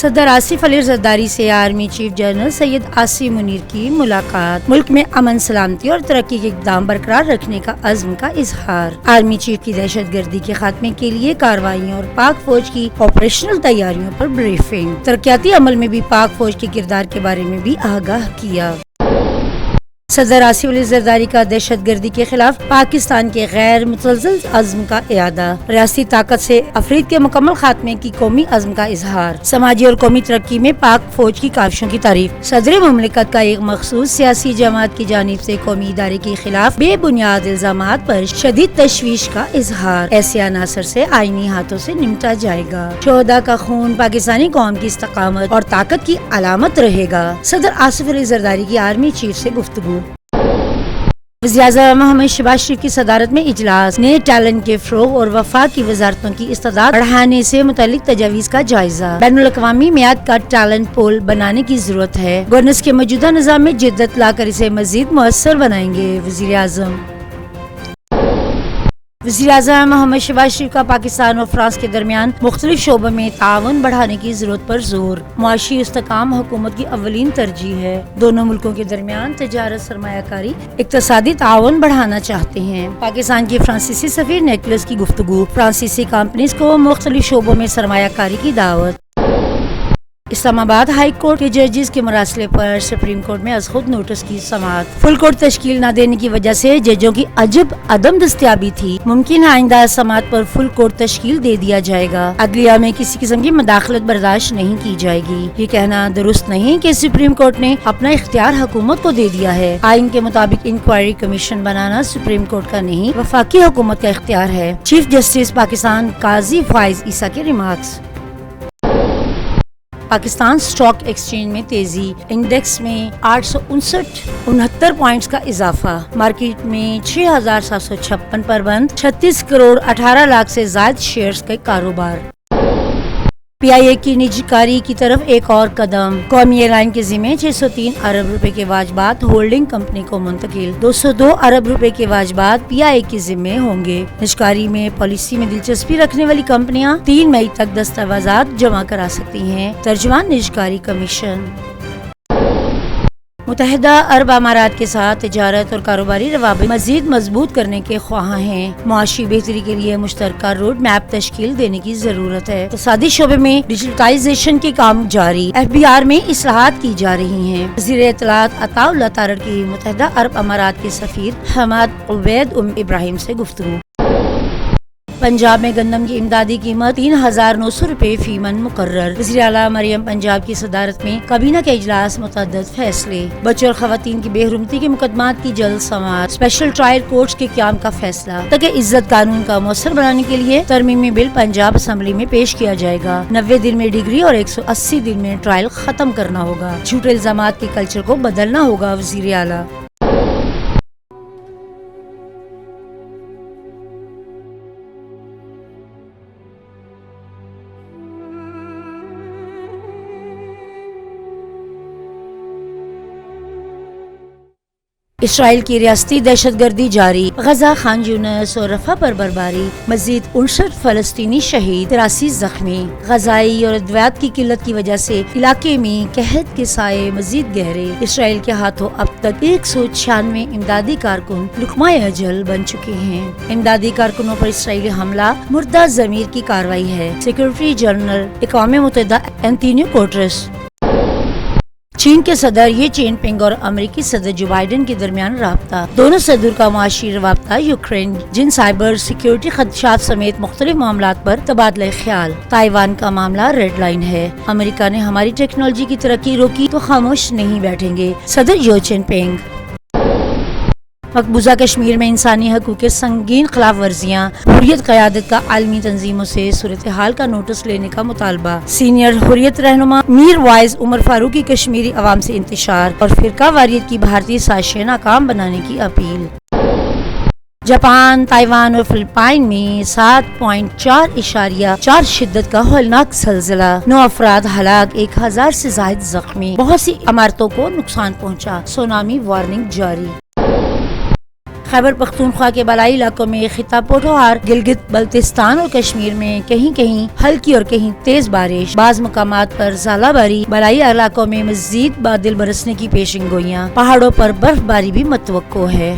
صدر آصف علی زرداری سے army chief general Syed Asim Munir کی ملاقات، ملک میں امن سلامتی اور ترقی کے اقدام برقرار رکھنے کا عزم کا اظہار۔ آرمی چیف کی دہشت گردی کے خاتمے کے لیے کارروائیوں اور پاک فوج کی آپریشنل تیاریوں پر بریفنگ، ترقیاتی عمل میں بھی پاک فوج کے کردار کے بارے میں بھی آگاہ کیا۔ صدر آصف علی زرداری کا دہشت گردی کے خلاف پاکستان کے غیر متزلزل عزم کا اعادہ، ریاستی طاقت سے افرید کے مکمل خاتمے کی قومی عزم کا اظہار، سماجی اور قومی ترقی میں پاک فوج کی کاوشوں کی تعریف۔ صدر مملکت کا ایک مخصوص سیاسی جماعت کی جانب سے قومی ادارے کے خلاف بے بنیاد الزامات پر شدید تشویش کا اظہار، ایسے عناصر سے آئینی ہاتھوں سے نمٹا جائے گا۔ شہداء کا خون پاکستانی قوم کی استقامت اور طاقت کی علامت رہے گا۔ صدر آصف علی زرداری کی آرمی چیف سے گفتگو۔ وزیراعظم محمد شہباز شریف کی صدارت میں اجلاس، نئے ٹیلنٹ کے فروغ اور وفاق کی وزارتوں کی استعداد بڑھانے سے متعلق تجاویز کا جائزہ۔ بین الاقوامی معیار کا ٹیلنٹ پول بنانے کی ضرورت ہے، گورننس کے موجودہ نظام میں جدت لا کر اسے مزید مؤثر بنائیں گے وزیر اعظم۔ وزیراعظم محمد شہباز شریف کا پاکستان اور فرانس کے درمیان مختلف شعبوں میں تعاون بڑھانے کی ضرورت پر زور، معاشی استحکام حکومت کی اولین ترجیح ہے۔ دونوں ملکوں کے درمیان تجارت، سرمایہ کاری، اقتصادی تعاون بڑھانا چاہتے ہیں۔ پاکستان کے فرانسیسی سفیر نیکلس کی گفتگو، فرانسیسی کمپنیز کو مختلف شعبوں میں سرمایہ کاری کی دعوت۔ اسلام آباد ہائی کورٹ کے ججز کے مراسلے پر سپریم کورٹ میں از خود نوٹس کی سماعت، فل کورٹ تشکیل نہ دینے کی وجہ سے ججوں کی عجب عدم دستیابی تھی، ممکن آئندہ سماعت پر فل کورٹ تشکیل دے دیا جائے گا، عدلیہ میں کسی قسم کی مداخلت برداشت نہیں کی جائے گی۔ یہ کہنا درست نہیں کہ سپریم کورٹ نے اپنا اختیار حکومت کو دے دیا ہے، آئین کے مطابق انکوائری کمیشن بنانا سپریم کورٹ کا نہیں وفاقی حکومت کا اختیار ہے۔ چیف جسٹس پاکستان قاضی فائز عیسیٰ کے ریمارکس۔ پاکستان اسٹاک ایکسچینج میں تیزی، انڈیکس میں 869 پوائنٹس کا اضافہ، مارکیٹ میں 6756 پر بند، 36 کروڑ 18 لاکھ سے زائد شیئرز کا کاروبار۔ پی آئی اے کی نجی کاری کی طرف ایک اور قدم، قومی ایئر لائن کے ذمے 603 ارب روپے کے واجبات ہولڈنگ کمپنی کو منتقل، 202 ارب روپے کے واجبات پی آئی اے کے ذمے ہوں گے۔ نجکاری میں پالیسی میں دلچسپی رکھنے والی کمپنیاں 3 مئی تک دستاویزات جمع کرا سکتی ہیں، ترجمان نجکاری کمیشن۔ متحدہ عرب امارات کے ساتھ تجارت اور کاروباری روابط مزید مضبوط کرنے کے خواہاں ہیں، معاشی بہتری کے لیے مشترکہ روڈ میپ تشکیل دینے کی ضرورت ہے۔ اقتصادی شعبے میں ڈیجیٹائزیشن کے کام جاری، ایف بی آر میں اصلاحات کی جا رہی ہیں۔ وزیر اطلاعات عطا اللہ تارڑ کی متحدہ عرب امارات کے سفیر حماد عبید ابراہیم سے گفتگو۔ پنجاب میں گندم کی امدادی قیمت 3900 روپے فی من مقرر، وزیر اعلیٰ مریم پنجاب کی صدارت میں کابینہ کے اجلاس، متعدد فیصلے، بچوں اور خواتین کی بے حرمتی کے مقدمات کی جلد سماعت، اسپیشل ٹرائل کورٹس کے قیام کا فیصلہ، تاکہ عزت قانون کا مؤثر بنانے کے لیے ترمیمی بل پنجاب اسمبلی میں پیش کیا جائے گا۔ 90 دن میں ڈگری اور 180 دن میں ٹرائل ختم کرنا ہوگا، جھوٹے الزامات کے کلچر کو بدلنا ہوگا، وزیر اعلیٰ۔ اسرائیل کی ریاستی دہشت گردی جاری، غزہ، خان یونس اور رفح پر برباری، مزید 59 فلسطینی شہید، 83 زخمی۔ غذائی اور ادویات کی قلت کی وجہ سے علاقے میں قحط کے سائے مزید گہرے، اسرائیل کے ہاتھوں اب تک 196 امدادی کارکن لقمہ اجل بن چکے ہیں۔ امدادی کارکنوں پر اسرائیلی حملہ مردہ ضمیر کی کارروائی ہے، سیکرٹری جنرل اقوام متحدہ اینٹونیو گوٹریس۔ چین کے صدر یہ جن پنگ اور امریکی صدر جو بائیڈن کے درمیان رابطہ، دونوں صدور کا معاشی رابطہ، یوکرین، جن سائبر سیکیورٹی خدشات سمیت مختلف معاملات پر تبادلہ خیال۔ تائیوان کا معاملہ ریڈ لائن ہے، امریکہ نے ہماری ٹیکنالوجی کی ترقی روکی تو خاموش نہیں بیٹھیں گے، صدر یو جن پنگ۔ مقبوضہ کشمیر میں انسانی حقوق کے سنگین خلاف ورزیاں، حریت قیادت کا عالمی تنظیموں سے صورتحال کا نوٹس لینے کا مطالبہ، سینئر حریت رہنما میر وائز عمر فاروق کی کشمیری عوام سے انتشار اور فرقہ واریت کی بھارتی سازشیں ناکام بنانے کی اپیل۔ جاپان، تائیوان اور فلپائن میں 7.4 شدت کا ہولناک زلزلہ، 9 افراد ہلاک، 1000 سے زائد زخمی، بہت سی عمارتوں کو نقصان پہنچا، سونامی وارننگ جاری۔ خیبر پختونخوا کے بالائی علاقوں میں خطہ پوٹھوہار، گلگت بلتستان اور کشمیر میں کہیں کہیں ہلکی اور کہیں تیز بارش، بعض مقامات پر ژالہ باری، بالائی علاقوں میں مزید بادل برسنے کی پیشن گوئیاں، پہاڑوں پر برف باری بھی متوقع ہے۔